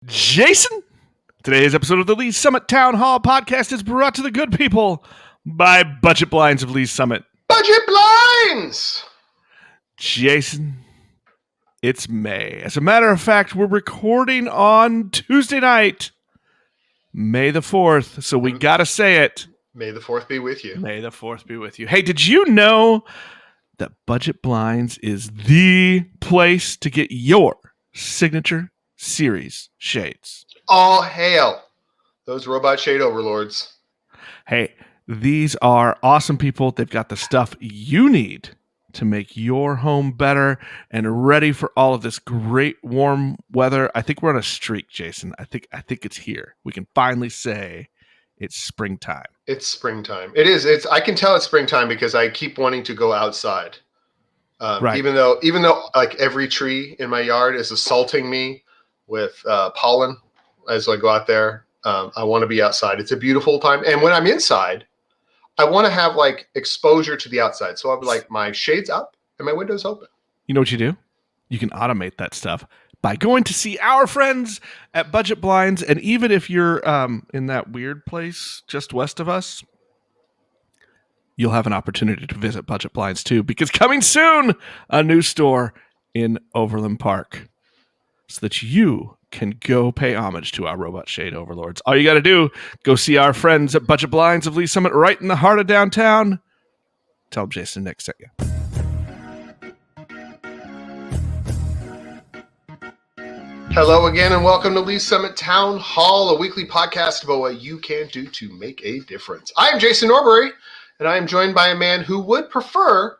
Jason. Today's episode of the Lee's Summit Town Hall podcast is brought to the good people by Budget Blinds of Lee's Summit. Budget Blinds! Jason, it's May. As a matter of fact, we're recording on Tuesday night, May the 4th, so we gotta say it. May the 4th be with you. May the 4th be with you. Hey, did you know that Budget Blinds is the place to get your signature series shades? All hail those robot shade overlords. Hey, these are awesome people. They've got the stuff you need to make your home better and ready for all of this great warm weather. I think we're on a streak, Jason. I think it's here. We can finally say it's springtime. It's springtime. It is. I can tell it's springtime because I keep wanting to go outside. Right. Even though like every tree in my yard is assaulting me with pollen as I go out there. I want to be outside. It's a beautiful time. And when I'm inside, I want to have like exposure to the outside. So I'll be like my shades up and my windows open. You know what you do? You can automate that stuff by going to see our friends at Budget Blinds. And even if you're in that weird place just west of us, you'll have an opportunity to visit Budget Blinds too, because coming soon, a new store in Overland Park, so that you can go pay homage to our robot shade overlords. All you got to do, go see our friends at Budget Blinds of Lee Summit right in the heart of downtown. Tell them Jason Nick sent you. Hello again and welcome to Lee Summit Town Hall, a weekly podcast about what you can do to make a difference. I am Jason Norbury, and I am joined by a man who would prefer,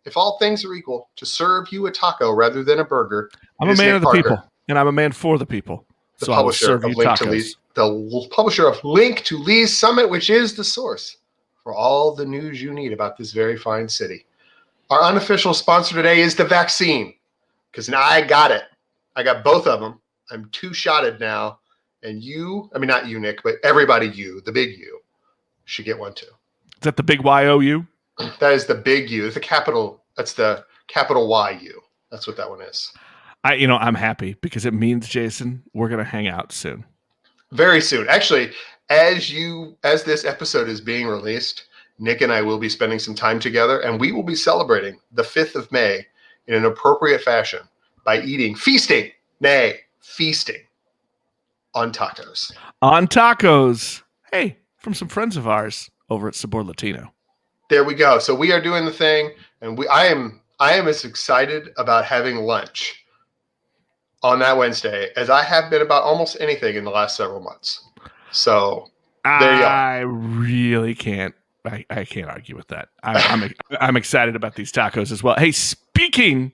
if all things are equal, to serve you a taco rather than a burger. I'm a man of the people, and I'm a man for the people. The so I will serve you tacos. The publisher of Link to Lee's Summit, which is the source for all the news you need about this very fine city. Our unofficial sponsor today is the vaccine, because now I got it. I got both of them. I'm two-shotted now, and you, I mean, not you, Nick, but everybody you, the big you, should get one too. Is that the big Y-O-U? That is the big U. It's the capital. That's the capital Y-U. That's what that one is. I'm happy because it means, Jason, we're going to hang out soon. Very soon. Actually, as this episode is being released, Nick and I will be spending some time together, and we will be celebrating the 5th of May in an appropriate fashion by feasting on tacos. On tacos. Hey, from some friends of ours over at Sabor Latino. There we go. So we are doing the thing, and I am as excited about having lunch on that Wednesday as I have been about almost anything in the last several months. So there you are. I really can't. I can't argue with that. I'm excited about these tacos as well. Hey, speaking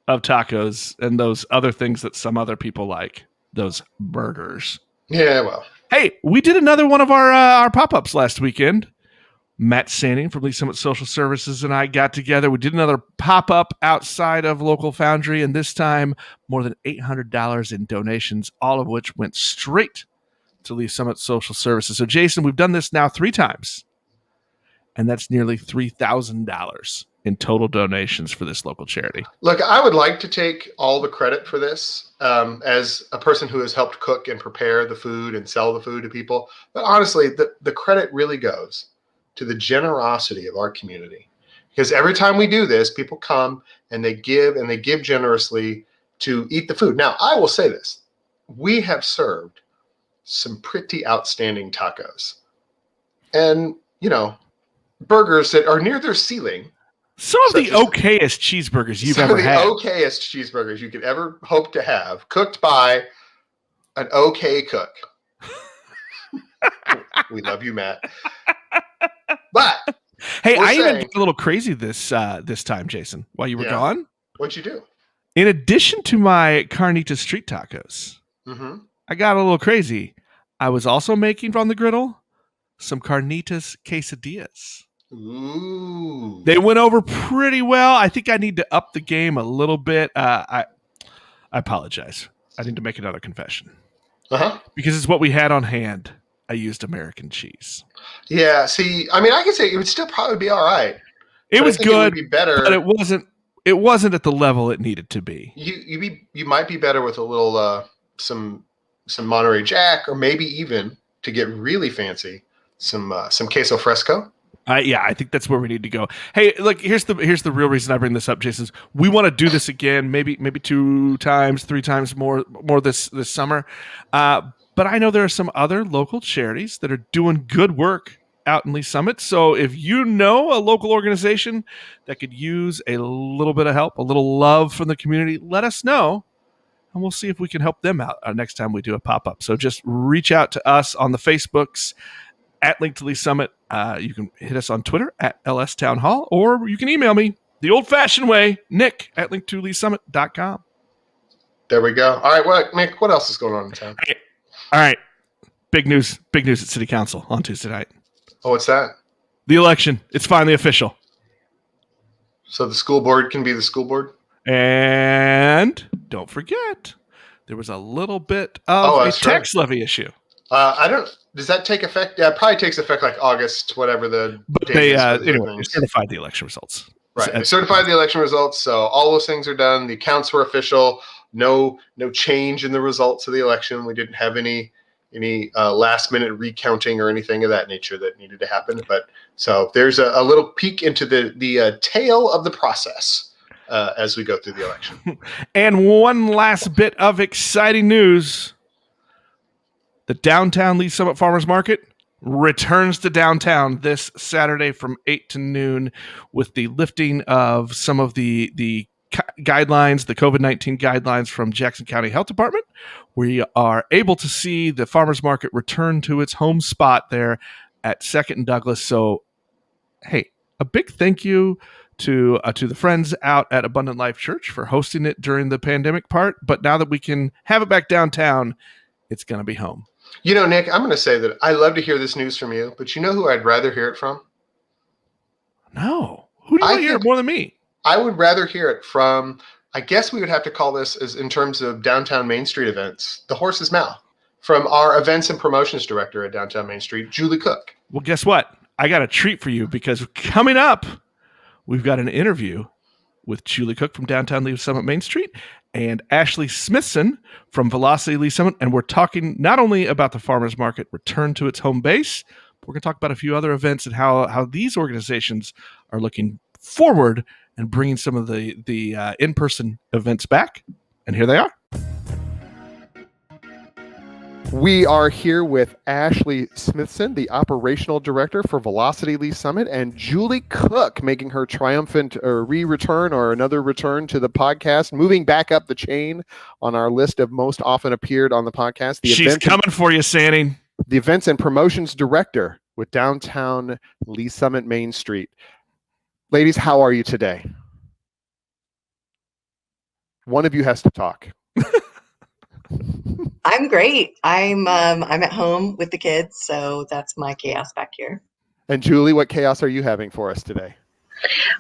of tacos and those other things that some other people like, those burgers. Yeah, well. Hey, we did another one of our pop-ups last weekend. Matt Sanning from Lee Summit Social Services and I got together. We did another pop-up outside of Local Foundry, and this time more than $800 in donations, all of which went straight to Lee Summit Social Services. So, Jason, we've done this now 3 times, and that's nearly $3,000 in total donations for this local charity. Look, I would like to take all the credit for this as a person who has helped cook and prepare the food and sell the food to people. But honestly, the credit really goes to the generosity of our community. Because every time we do this, people come and they give generously to eat the food. Now, I will say this. We have served some pretty outstanding tacos. And, burgers that are near their ceiling. Some of the okayest cheeseburgers you've ever had. Some of the okayest cheeseburgers you could ever hope to have, cooked by an okay cook. We love you, Matt. But hey, I even got a little crazy this time, Jason, while you were gone. What'd you do? In addition to my carnitas street tacos, I got a little crazy. I was also making on the griddle some carnitas quesadillas. Ooh. They went over pretty well. I think I need to up the game a little bit. I apologize. I need to make another confession. Because it's what we had on hand. I used American cheese. Yeah, see, I mean, I could say it would still probably be all right. It was good, it would be better, but it wasn't at the level it needed to be. You might be better with a little some some Monterey Jack, or maybe even to get really fancy, some queso fresco. Yeah, I think that's where we need to go. Hey, look, here's the real reason I bring this up, Jason. Is we want to do this again, maybe 2 times, 3 times more this summer. But I know there are some other local charities that are doing good work out in Lee Summit. So if you know a local organization that could use a little bit of help, a little love from the community, let us know, and we'll see if we can help them out next time we do a pop up. So just reach out to us on the Facebooks at Link to Lee Summit. You can hit us on Twitter at LS Town Hall, or you can email me the old fashioned way, Nick at linktoleesummit.com. There we go. All right, well, Nick, what else is going on in town? All right. Big news at City Council on Tuesday night. Oh, what's that? The election. It's finally official. So the school board can be the school board? And don't forget, there was a little bit of a tax levy issue. I don't. Does that take effect? Yeah, it probably takes effect like August, whatever the date is. Anyway, they certified the election results. Right, they certified the election results, so all those things are done. The accounts were official. No change in the results of the election. We didn't have any last minute recounting or anything of that nature that needed to happen. But so there's a little peek into the tail of the process as we go through the election. And one last bit of exciting news. The downtown Lee Summit Farmers Market returns to downtown this Saturday from 8 to noon with the lifting of some of the guidelines, the COVID-19 guidelines from Jackson County Health Department. We are able to see the farmers market return to its home spot there at 2nd and Douglas. So, hey, a big thank you to the friends out at Abundant Life Church for hosting it during the pandemic part. But now that we can have it back downtown, it's going to be home. You know, Nick, I'm going to say that I love to hear this news from you, but you know who I'd rather hear it from? No. Who do you want to hear it more than me? I would rather hear it from, I guess we would have to call this, as in terms of downtown Main Street events, the horse's mouth, from our events and promotions director at downtown Main Street, Julie Cook. Well, guess what? I got a treat for you, because coming up, we've got an interview with Julie Cook from downtown Lee Summit Main Street and Ashley Smithson from Velocity Lee Summit. And we're talking not only about the farmers market return to its home base, but we're going to talk about a few other events and how these organizations are looking forward and bringing some of the in-person events back. And here they are. We are here with Ashley Smithson, the operational director for Velocity Lee Summit, and Julie Cook making her triumphant re-return or another return to the podcast, moving back up the chain on our list of most often appeared on the podcast. She's coming for you, Sandy. The events and promotions director with downtown Lee Summit Main Street. Ladies, how are you today? One of you has to talk. I'm great. I'm at home with the kids, so that's my chaos back here. And Julie, what chaos are you having for us today?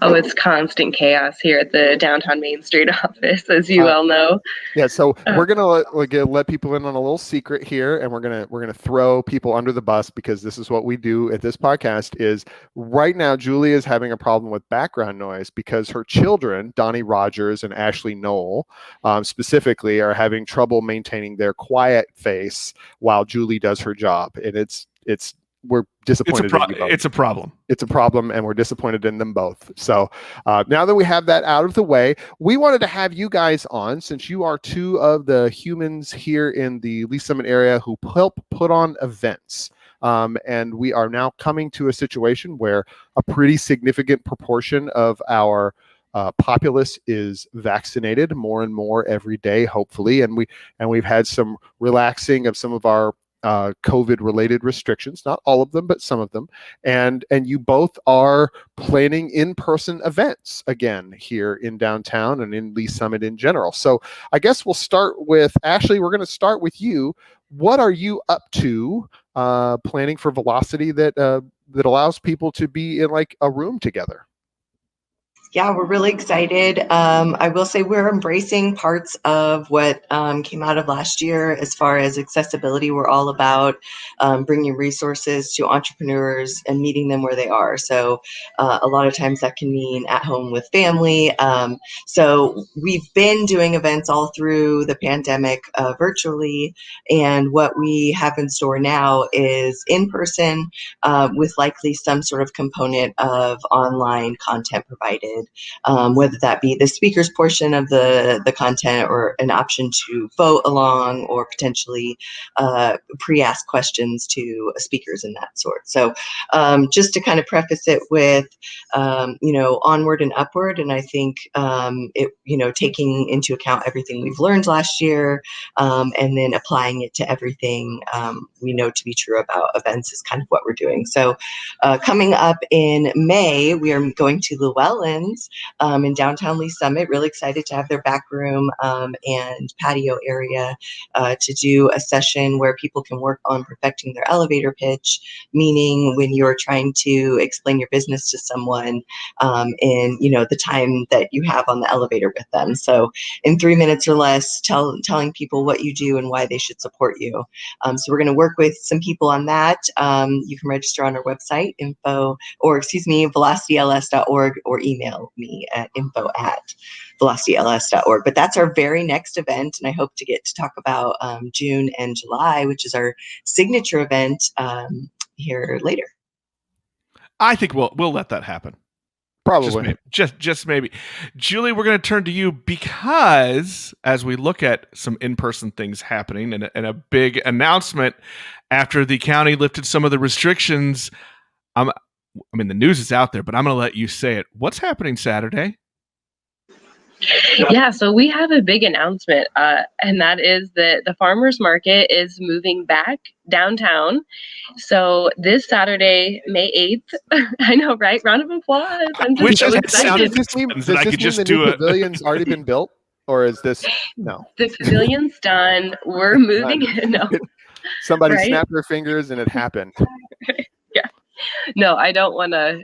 Oh, it's constant chaos here at the downtown Main Street office, as you well know. Yeah, so we're gonna let people in on a little secret here, and we're gonna throw people under the bus, because this is what we do at this podcast. Is right now Julie is having a problem with background noise because her children, Donnie Rogers and Ashley Knoll, specifically, are having trouble maintaining their quiet face while Julie does her job, and it's. We're disappointed in you both. It's a problem. It's a problem, and we're disappointed in them both. So now that we have that out of the way, we wanted to have you guys on, since you are two of the humans here in the Lee Summit area who help put on events. And we are now coming to a situation where a pretty significant proportion of our populace is vaccinated more and more every day, hopefully. And we've had some relaxing of some of our COVID-related restrictions, not all of them, but some of them. And you both are planning in-person events again here in downtown and in Lee Summit in general. So I guess we'll start with Ashley. We're going to start with you. What are you up to planning for Velocity that allows people to be in like a room together? Yeah, we're really excited. I will say we're embracing parts of what came out of last year as far as accessibility. We're all about bringing resources to entrepreneurs and meeting them where they are. So a lot of times that can mean at home with family. So we've been doing events all through the pandemic virtually. And what we have in store now is in person with likely some sort of component of online content provided, whether that be the speakers portion of the content or an option to vote along or potentially pre-ask questions to speakers and that sort. So just to kind of preface it with, onward and upward. And I think taking into account everything we've learned last year and then applying it to everything we know to be true about events is kind of what we're doing. So coming up in May, we are going to Llewellyn's in downtown Lee Summit. Really excited to have their back room and patio area to do a session where people can work on perfecting their elevator pitch, meaning when you're trying to explain your business to someone in the time that you have on the elevator with them. So in 3 minutes or less, telling people what you do and why they should support you. So we're going to work with some people on that. You can register on our website, velocityls.org, or email me at info@velocityls.org. But that's our very next event, and I hope to get to talk about June and July, which is our signature event here later. I think we'll let that happen. Probably. Just maybe. Julie, we're going to turn to you because as we look at some in-person things happening and a big announcement after the county lifted some of the restrictions, the news is out there, but I'm going to let you say it. What's happening Saturday? Yeah, so we have a big announcement, and that is that the farmers market is moving back downtown. So this Saturday, May 8th, I know, right? Round of applause. I'm just so excited. Does this mean the new pavilion's already been built? Or is this, no? The pavilion's done. We're moving in. No. Somebody snapped their fingers and it happened. Yeah. No, I don't want to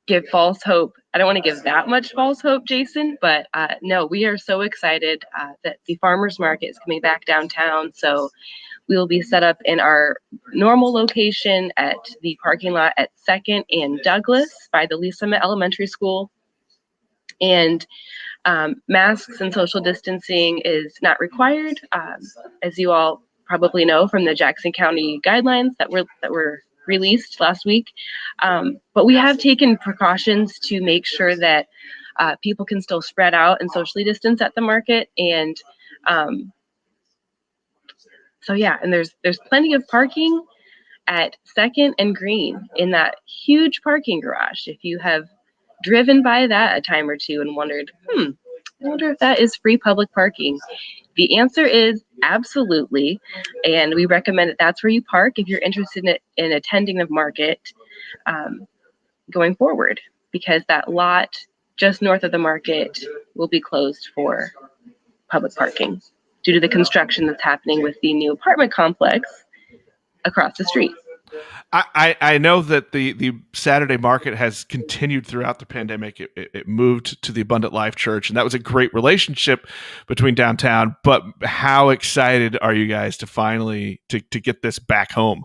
give false hope. I don't want to give that much false hope, Jason, but no, we are so excited that the farmers market is coming back downtown. So we will be set up in our normal location at the parking lot at 2nd and Douglas by the Lee Summit Elementary School. And masks and social distancing is not required, as you all probably know from the Jackson County guidelines that were released last week. But we have taken precautions to make sure that people can still spread out and socially distance at the market. And and there's plenty of parking at 2nd and Green in that huge parking garage. If you have driven by that a time or two and wondered, I wonder if that is free public parking. The answer is absolutely, and we recommend that that's where you park if you're interested in attending the market going forward, because that lot just north of the market will be closed for public parking due to the construction that's happening with the new apartment complex across the street. I know that the Saturday market has continued throughout the pandemic. It moved to the Abundant Life Church, and that was a great relationship between downtown. But how excited are you guys to finally to get this back home?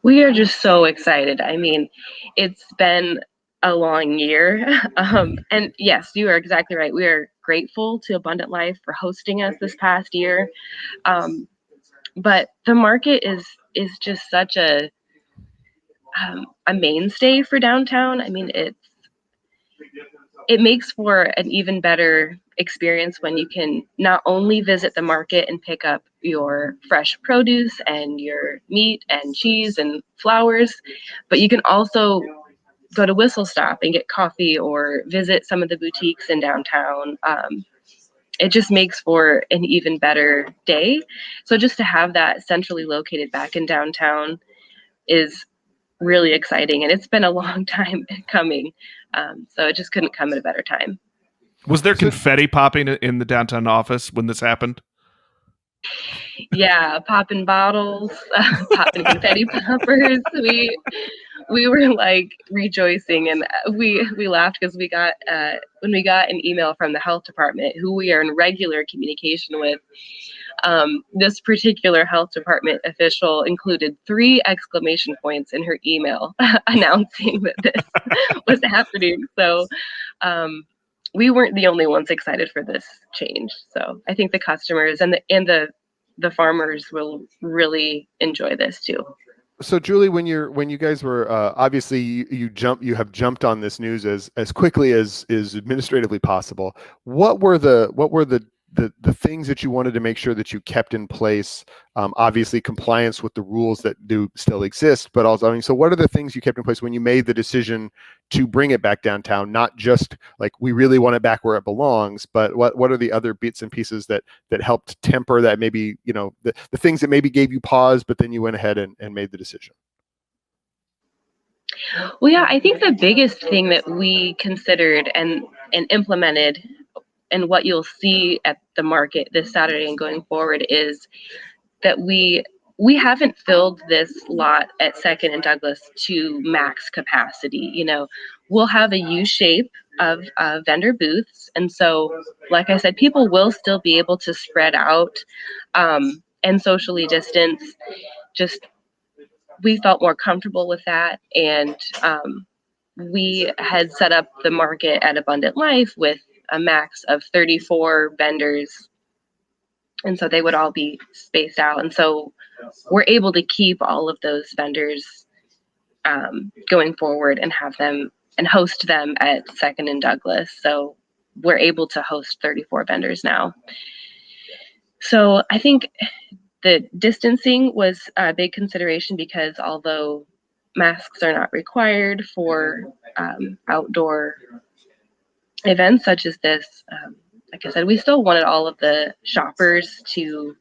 We are just so excited. I mean, it's been a long year. And yes, you are exactly right. We are grateful to Abundant Life for hosting us this past year. But the market is just such a mainstay for downtown. I mean, it makes for an even better experience when you can not only visit the market and pick up your fresh produce and your meat and cheese and flowers, but you can also go to Whistle Stop and get coffee or visit some of the boutiques in downtown. It just makes for an even better day. So just to have that centrally located back in downtown is really exciting, and it's been a long time coming. So it just couldn't come at a better time. Was there confetti popping in the downtown office when this happened? Yeah, popping bottles, popping confetti poppers. We were like rejoicing, and we laughed because we got when we got an email from the health department, who we are in regular communication with. This particular health department official included 3 exclamation points in her email announcing that this was happening. So we weren't the only ones excited for this change. So I think the customers and the farmers will really enjoy this too. So Julie, when you guys were obviously you have jumped on this news as quickly as is administratively possible. What were the things that you wanted to make sure that you kept in place? Obviously, compliance with the rules that do still exist, but also, I mean, so what are the things you kept in place when you made the decision to bring it back downtown? Not just like we really want it back where it belongs, but what are the other bits and pieces that helped temper that, maybe, you know, the things that maybe gave you pause, but then you went ahead and made the decision? Well, yeah, I think the biggest thing that we considered and implemented, and what you'll see at the market this Saturday and going forward, is that we haven't filled this lot at Second and Douglas to max capacity. You know, we'll have a U shape of vendor booths, and so, like I said, people will still be able to spread out and socially distance. Just we felt more comfortable with that, and we had set up the market at Abundant Life with a max of 34 vendors, and so they would all be spaced out, and so we're able to keep all of those vendors going forward and have them and host them at Second and Douglas. So we're able to host 34 vendors now. So I think the distancing was a big consideration, because although masks are not required for outdoor events such as this, like I said, we still wanted all of the shoppers to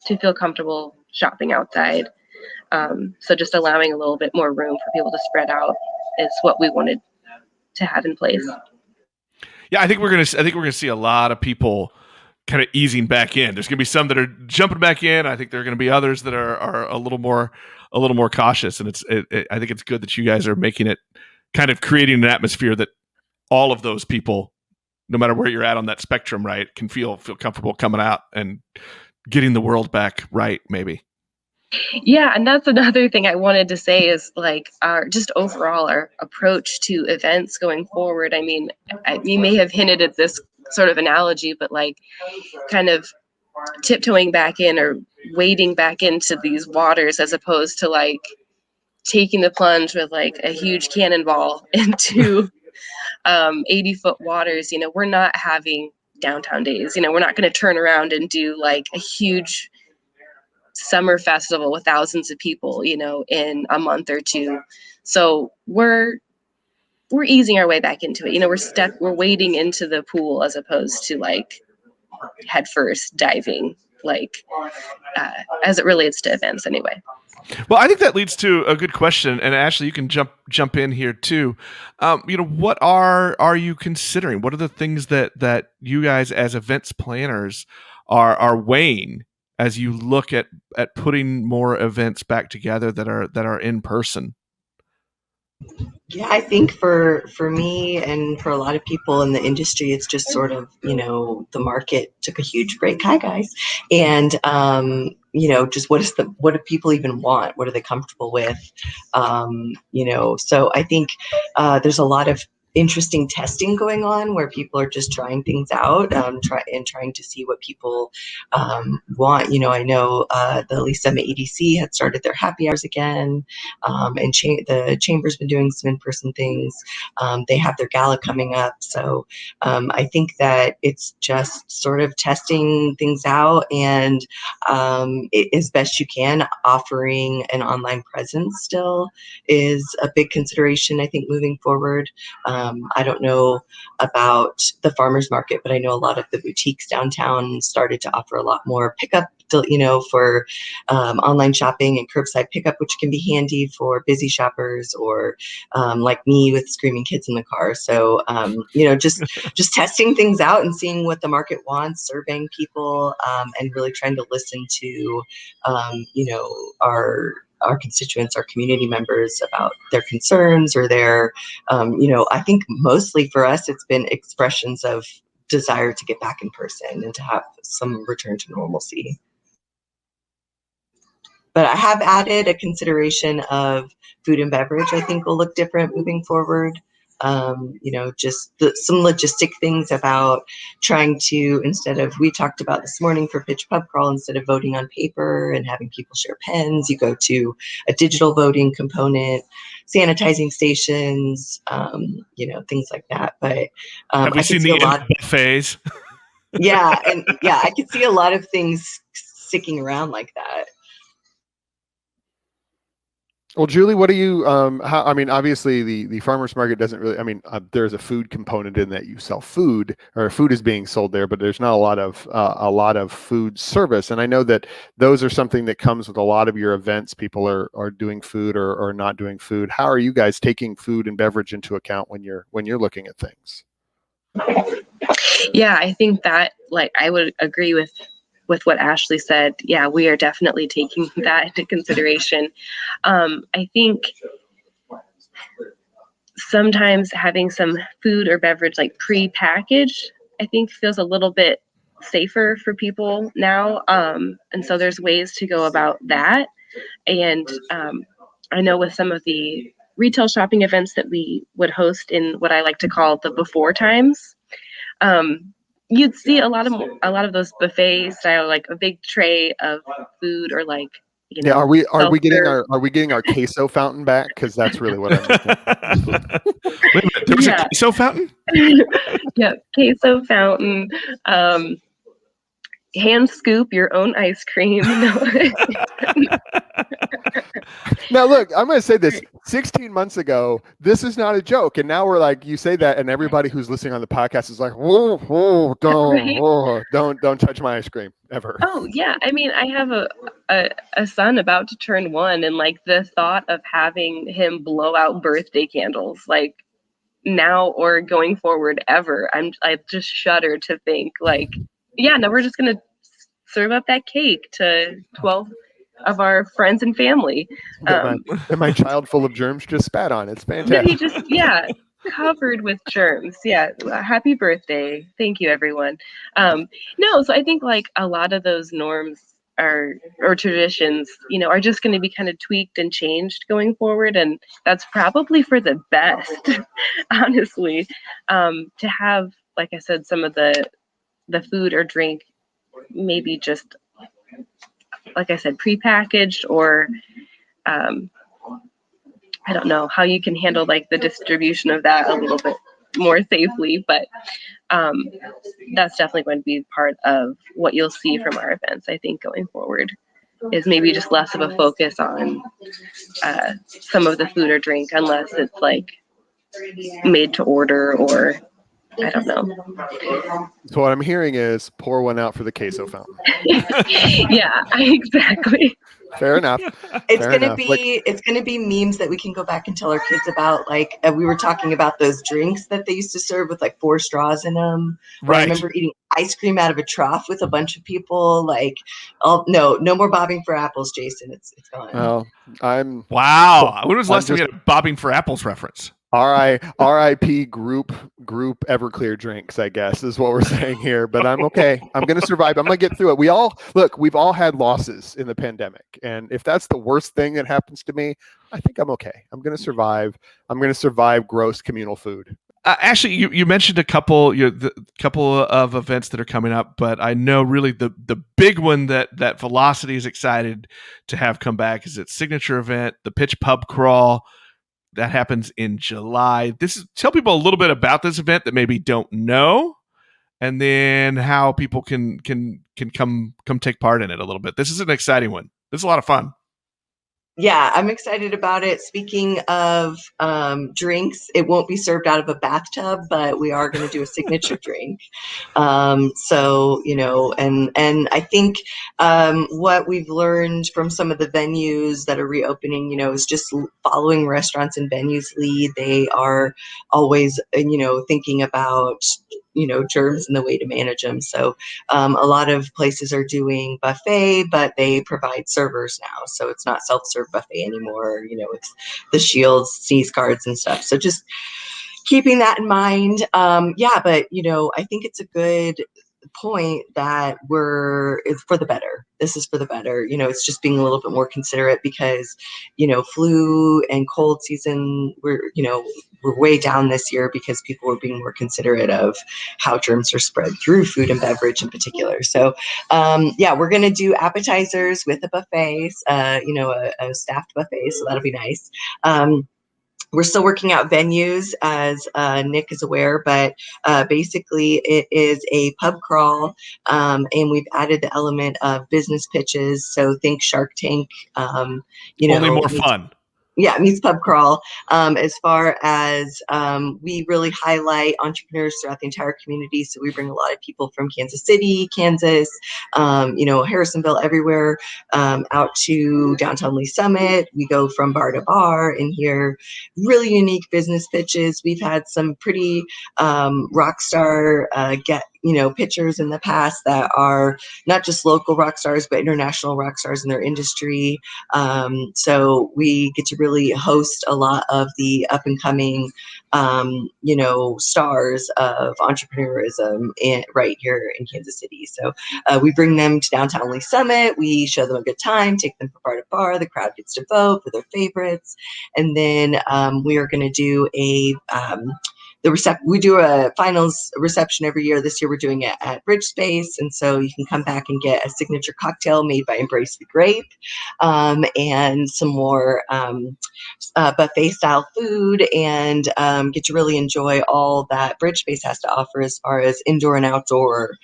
feel comfortable shopping outside. So just allowing a little bit more room for people to spread out is what we wanted to have in place. Yeah, I think we're gonna see a lot of people kind of easing back in. There's gonna be some that are jumping back in. I think there are gonna be others that are a little more cautious. And I think it's good that you guys are making it, kind of creating an atmosphere that all of those people, no matter where you're at on that spectrum, right, can feel comfortable coming out and getting the world back right, maybe. Yeah, and that's another thing I wanted to say is like our just overall our approach to events going forward. I mean, you may have hinted at this sort of analogy, but like kind of tiptoeing back in or wading back into these waters, as opposed to like taking the plunge with like a huge cannonball into 80-foot waters. You know, we're not having downtown days. You know, we're not going to turn around and do like a huge summer festival with thousands of people, you know, in a month or two. So we're easing our way back into it. You know, we're wading into the pool as opposed to like head first diving, like as it relates to events anyway. Well, I think that leads to a good question, and Ashley, you can jump in here too. You know, what are you considering? What are the things that you guys as events planners are weighing as you look at putting more events back together that are in person? Yeah, I think for me and for a lot of people in the industry, it's just sort of, the market took a huge break. Hi guys. And just what do people even want? What are they comfortable with? So I think there's a lot of interesting testing going on where people are just trying things out, trying to see what people want. I know the Lee's Summit EDC had started their happy hours again, and the chamber's been doing some in-person things. They have their gala coming up, so I think that it's just sort of testing things out, and as best you can, offering an online presence still is a big consideration, I think, moving forward. I don't know about the farmers market, but I know a lot of the boutiques downtown started to offer a lot more pickup for online shopping and curbside pickup, which can be handy for busy shoppers or like me with screaming kids in the car. So, just testing things out and seeing what the market wants, surveying people, and really trying to listen to, our constituents, our community members about their concerns or their, I think mostly for us, it's been expressions of desire to get back in person and to have some return to normalcy. But I have added a consideration of food and beverage. I think will look different moving forward. Just some logistic things about trying to, we talked about this morning for Pitch Pub Crawl, instead of voting on paper and having people share pens, you go to a digital voting component, sanitizing stations, things like that. But have we I could seen see a the lot. buffets? I could see a lot of things sticking around like that. Well, Julie, what do you, obviously the farmer's market doesn't really, there's a food component in that you sell food, or food is being sold there, but there's not a lot of food service. And I know that those are something that comes with a lot of your events. People are doing food or not doing food. How are you guys taking food and beverage into account when you're looking at things? Yeah, I think that, I would agree with what Ashley said. Yeah, we are definitely taking that into consideration. I think sometimes having some food or beverage pre-packaged, I think feels a little bit safer for people now. And so there's ways to go about that. And I know with some of the retail shopping events that we would host in what I like to call the before times, you'd see a lot of those buffet style, a big tray of food, or Are we getting self-serve. our queso fountain back? Because that's really what I'm looking at. Wait a minute, there was a queso fountain? Yeah, queso fountain. Hand scoop your own ice cream. Now, look, I'm going to say this. 16 months ago, this is not a joke. And now we're like, you say that, and everybody who's listening on the podcast is like, whoa, whoa, don't touch my ice cream ever. Oh, yeah. I mean, I have a son about to turn 1, and the thought of having him blow out birthday candles, now or going forward ever, I just shudder to think, no, we're just going to serve up that cake to 12 of our friends and family. And my child full of germs just spat on. It's fantastic. He just, covered with germs. Yeah. Happy birthday. Thank you, everyone. No, so I think a lot of those norms or traditions, are just going to be kind of tweaked and changed going forward. And that's probably for the best, honestly, to have, like I said, some of the food or drink, maybe just, like I said, prepackaged, or I don't know how you can handle the distribution of that a little bit more safely, but that's definitely going to be part of what you'll see from our events, I think, going forward, is maybe just less of a focus on some of the food or drink, unless it's made to order, or I don't know. So what I'm hearing is pour one out for the queso fountain. Yeah, exactly. Fair enough. It's gonna be memes that we can go back and tell our kids about. We were talking about those drinks that they used to serve with 4 straws in them. Right. I remember eating ice cream out of a trough with a bunch of people. No more bobbing for apples, Jason. It's gone. Well, wow. When was the last time we had a bobbing for apples reference? RIP group Everclear drinks, I guess, is what we're saying here. But I'm okay. I'm going to survive. I'm going to get through it. We've all had losses in the pandemic. And if that's the worst thing that happens to me, I think I'm okay. I'm going to survive. I'm going to survive gross communal food. Ashley, you mentioned a couple of events that are coming up, but I know really the big one that Velocity is excited to have come back is its signature event, the Pitch Pub Crawl. That happens in July. Tell people a little bit about this event that maybe don't know, and then how people can come take part in it a little bit. This is an exciting one. This is a lot of fun. Yeah, I'm excited about it. Speaking of drinks, it won't be served out of a bathtub, but we are going to do a signature drink. So, and I think what we've learned from some of the venues that are reopening, is just following restaurants and venues lead. They are always, thinking about, germs and the way to manage them. So a lot of places are doing buffet, but they provide servers now. So it's not self-serve buffet anymore. It's the shields, sneeze guards and stuff. So just keeping that in mind. Yeah, but I think it's a good point that it's for the better. This is for the better. It's just being a little bit more considerate because, flu and cold season, we're way down this year because people were being more considerate of how germs are spread through food and beverage in particular. So, yeah, we're going to do appetizers with a buffet, a staffed buffet. So that'll be nice. We're still working out venues, as Nick is aware, but basically it is a pub crawl, and we've added the element of business pitches. So think Shark Tank, Only more fun. Yeah, meets pub crawl. As far as we really highlight entrepreneurs throughout the entire community, so we bring a lot of people from Kansas City, Kansas, Harrisonville, everywhere, out to downtown Lee Summit. We go from bar to bar and hear really unique business pitches. We've had some pretty rock star pitchers in the past that are not just local rock stars, but international rock stars in their industry. So we get to really host a lot of the up and coming, stars of entrepreneurism right here in Kansas City. So we bring them to downtown Lee Summit. We show them a good time, take them from bar to bar. The crowd gets to vote for their favorites. And then we are going to do we do a finals reception every year. This year we're doing it at Bridge Space, and so you can come back and get a signature cocktail made by Embrace the Grape, and some more buffet style food, and get to really enjoy all that Bridge Space has to offer as far as indoor and outdoor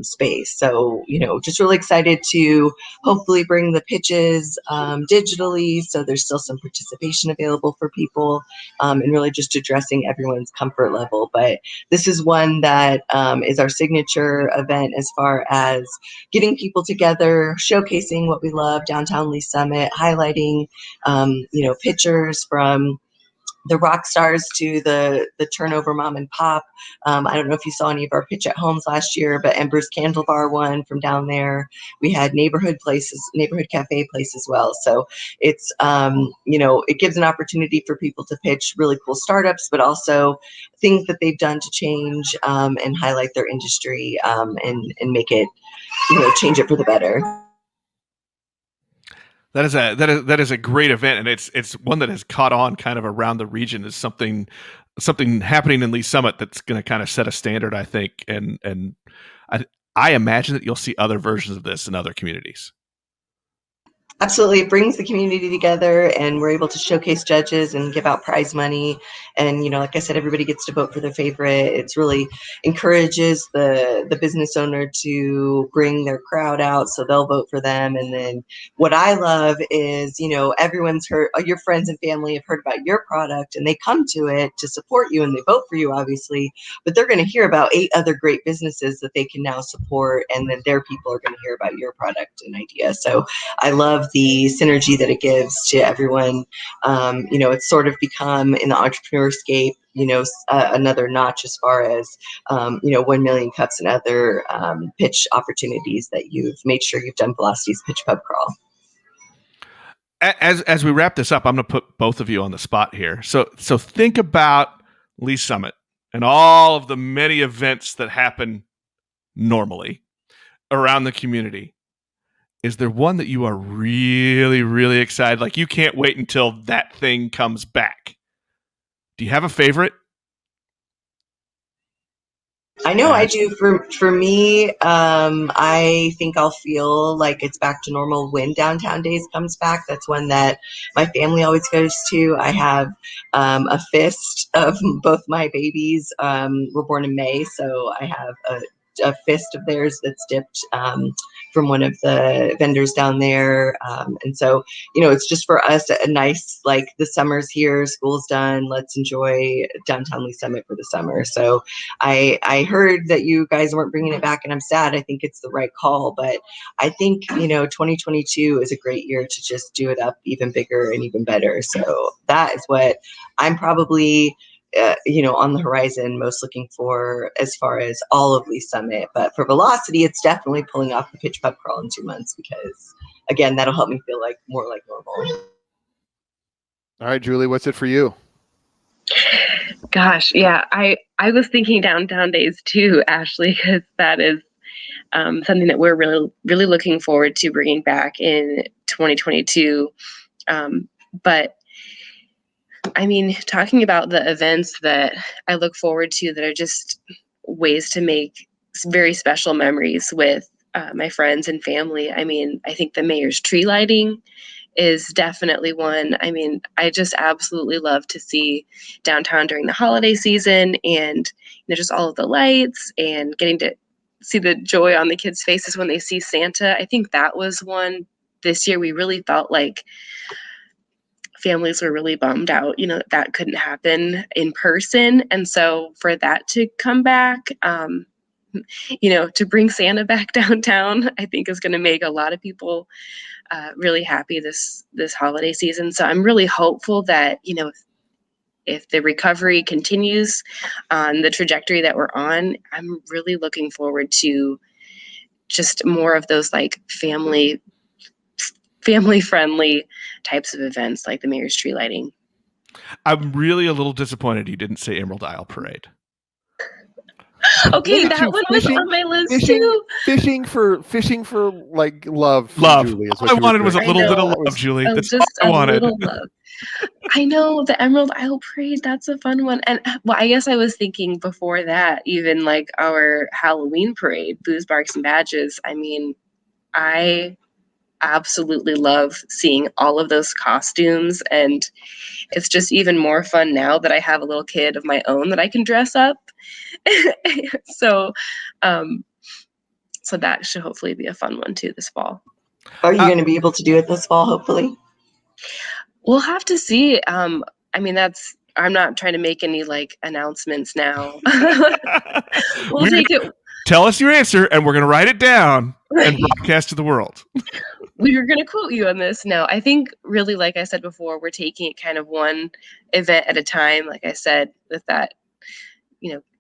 space. So just really excited to hopefully bring the pitches digitally, so there's still some participation available for people, and really just addressing everyone's comfort level. But this is one that is our signature event as far as getting people together, showcasing what we love, downtown Lee Summit, highlighting, pictures from the rock stars to the turnover mom and pop. I don't know if you saw any of our pitch at homes last year, but Ember's Candle Bar one from down there. We had neighborhood cafe place as well. So it's, it gives an opportunity for people to pitch really cool startups, but also things that they've done to change and highlight their industry, and make it, change it for the better. That is a great event, and it's one that has caught on kind of around the region as something happening in Lee Summit that's going to kind of set a standard, I think, and I imagine that you'll see other versions of this in other communities. Absolutely. It brings the community together, and we're able to showcase judges and give out prize money. And, like I said, everybody gets to vote for their favorite. It's really encourages the business owner to bring their crowd out, so they'll vote for them. And then what I love is, everyone's heard, your friends and family have heard about your product, and they come to it to support you, and they vote for you, obviously, but they're going to hear about 8 other great businesses that they can now support. And then their people are going to hear about your product and idea. So I love the synergy that it gives to everyone. It's sort of become in the entrepreneurscape, another notch as far as, 1 million cups and other pitch opportunities that you've made sure you've done Velocity's Pitch Pub Crawl. As we wrap this up, I'm going to put both of you on the spot here. So think about Lee Summit and all of the many events that happen normally around the community. Is there one that you are really, really excited? Like you can't wait until that thing comes back. Do you have a favorite? I know I do. For me, I think I'll feel like it's back to normal when Downtown Days comes back. That's one that my family always goes to. I have a fist of both my babies. Were born in May, so I have a fist of theirs that's dipped from one of the vendors down there. And so, it's just for us a nice, like, the summer's here, school's done, let's enjoy downtown Lee Summit for the summer. So I heard that you guys weren't bringing it back, and I'm sad. I think it's the right call, but I think, 2022 is a great year to just do it up even bigger and even better. So that is what I'm probably, on the horizon, most looking for as far as all of Lee Summit. But for Velocity, it's definitely pulling off the Pitch Pub Crawl in 2 months, because, again, that'll help me feel like more like normal. All right, Julie, what's it for you? Gosh, yeah, I was thinking downtown days too, Ashley, because that is something that we're really looking forward to bringing back in 2022. But I mean, talking about the events that I look forward to that are just ways to make very special memories with my friends and family. I mean, I think the mayor's tree lighting is definitely one. I mean, I just absolutely love to see downtown during the holiday season, and just all of the lights and getting to see the joy on the kids' faces when they see Santa. I think that was one this year we really felt like families were really bummed out, that couldn't happen in person. And so for that to come back, to bring Santa back downtown, I think is going to make a lot of people really happy this holiday season. So I'm really hopeful that, if the recovery continues on the trajectory that we're on, I'm really looking forward to just more of those like family friendly types of events like the mayor's tree lighting. I'm really a little disappointed you didn't say Emerald Isle Parade. Okay, that one was on my list too. Fishing for like love. Julie, all I wanted was a little bit of love, Julie. That's just all I wanted. Little love. I know, the Emerald Isle Parade, that's a fun one. And well, I guess I was thinking before that, even like our Halloween parade, Booze, Barks, and Badges. I mean, I absolutely love seeing all of those costumes, and it's just even more fun now that I have a little kid of my own that I can dress up. So that should hopefully be a fun one too this fall. Are you going to be able to do it this fall, hopefully? We'll have to see. I mean, I'm not trying to make any like announcements now. We'll take it. Tell us your answer, and we're going to write it down and broadcast to the world. We were going to quote you on this. No, I think really, like I said before, we're taking it kind of one event at a time. Like I said, with that,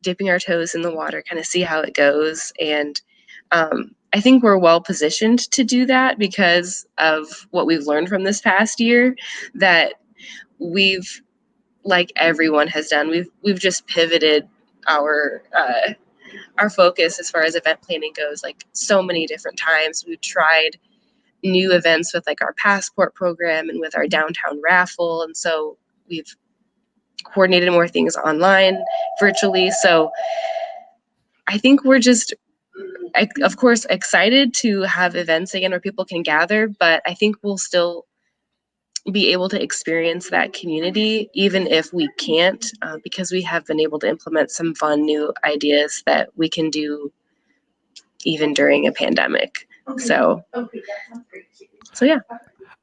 dipping our toes in the water, kind of see how it goes. And I think we're well positioned to do that because of what we've learned from this past year, that we've, like everyone has done, we've just pivoted our focus as far as event planning goes, like so many different times. We've tried new events with like our passport program and with our downtown raffle. And so we've coordinated more things online, virtually. So I think we're just, of course, excited to have events again where people can gather, but I think we'll still be able to experience that community, even if we can't, because we have been able to implement some fun new ideas that we can do even during a pandemic. So yeah.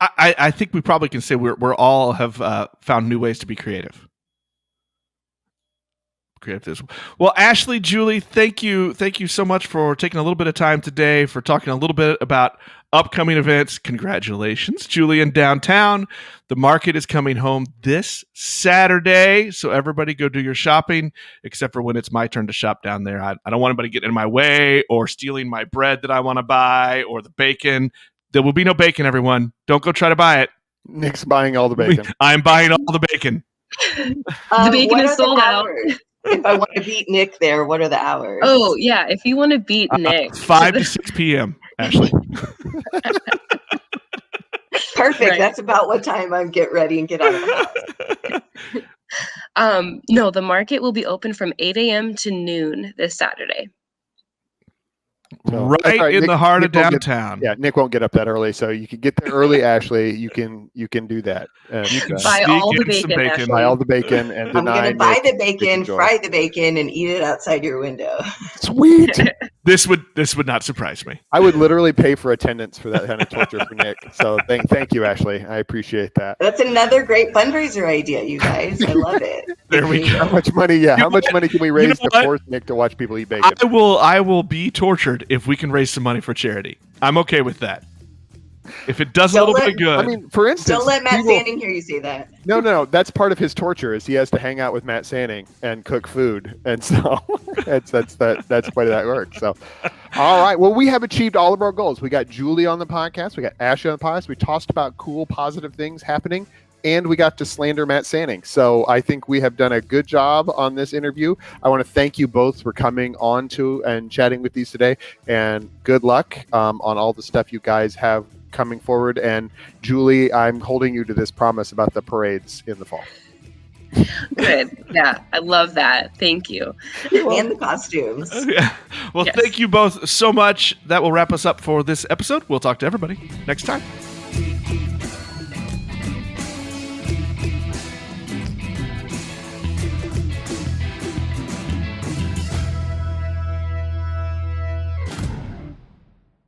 I think we probably can say we're all have found new ways to be creative. Well, Ashley, Julie, thank you so much for taking a little bit of time today, for talking a little bit about upcoming events. Congratulations, Julie, in downtown. The market is coming home this Saturday, so everybody go do your shopping, except for when it's my turn to shop down there. I don't want anybody getting in my way or stealing my bread that I want to buy or the bacon. There will be no bacon, everyone. Don't go try to buy it. Nick's buying all the bacon. I'm buying all the bacon. The bacon is sold out. If I want to beat Nick there, what are the hours? Oh, yeah. If you want to beat Nick. 5 to 6 p.m., Ashley. Perfect. Right. That's about what time I get ready and get out of the house. No, the market will be open from 8 a.m. to noon this Saturday. So, right in Nick, the heart Nick of downtown. Nick won't get up that early, so you can get there early, Ashley. You can do that. And, you can buy all the bacon. Buy all the bacon, and I'm going to buy the bacon, fry the bacon, and eat it outside your window. Sweet. This would not surprise me. I would literally pay for attendance for that kind of torture for Nick. So thank you, Ashley. I appreciate that. That's another great fundraiser idea, you guys. I love it. There we go. How much money? Yeah, how much money can we raise to what? force Nick to watch people eat bacon? I will be tortured if we can raise some money for charity. I'm okay with that. If it does a Don't little let- bit of good. I mean, for instance, Don't let Matt he will- Standing hear you say that. No. That's part of his torture is he has to hang out with Matt Sanning and cook food, and so that's the way that works. So, all right. Well, we have achieved all of our goals. We got Julie on the podcast. We got Ashley on the podcast. We talked about cool, positive things happening, and we got to slander Matt Sanning. So I think we have done a good job on this interview. I want to thank you both for coming on to and chatting with these today, and good luck on all the stuff you guys have coming forward. And Julie, I'm holding you to this promise about the parades in the fall. Good. Yeah, I love that. Thank you. And the costumes. Okay. Well, Yes. thank you both so much. That will wrap us up for this episode. We'll talk to everybody next time.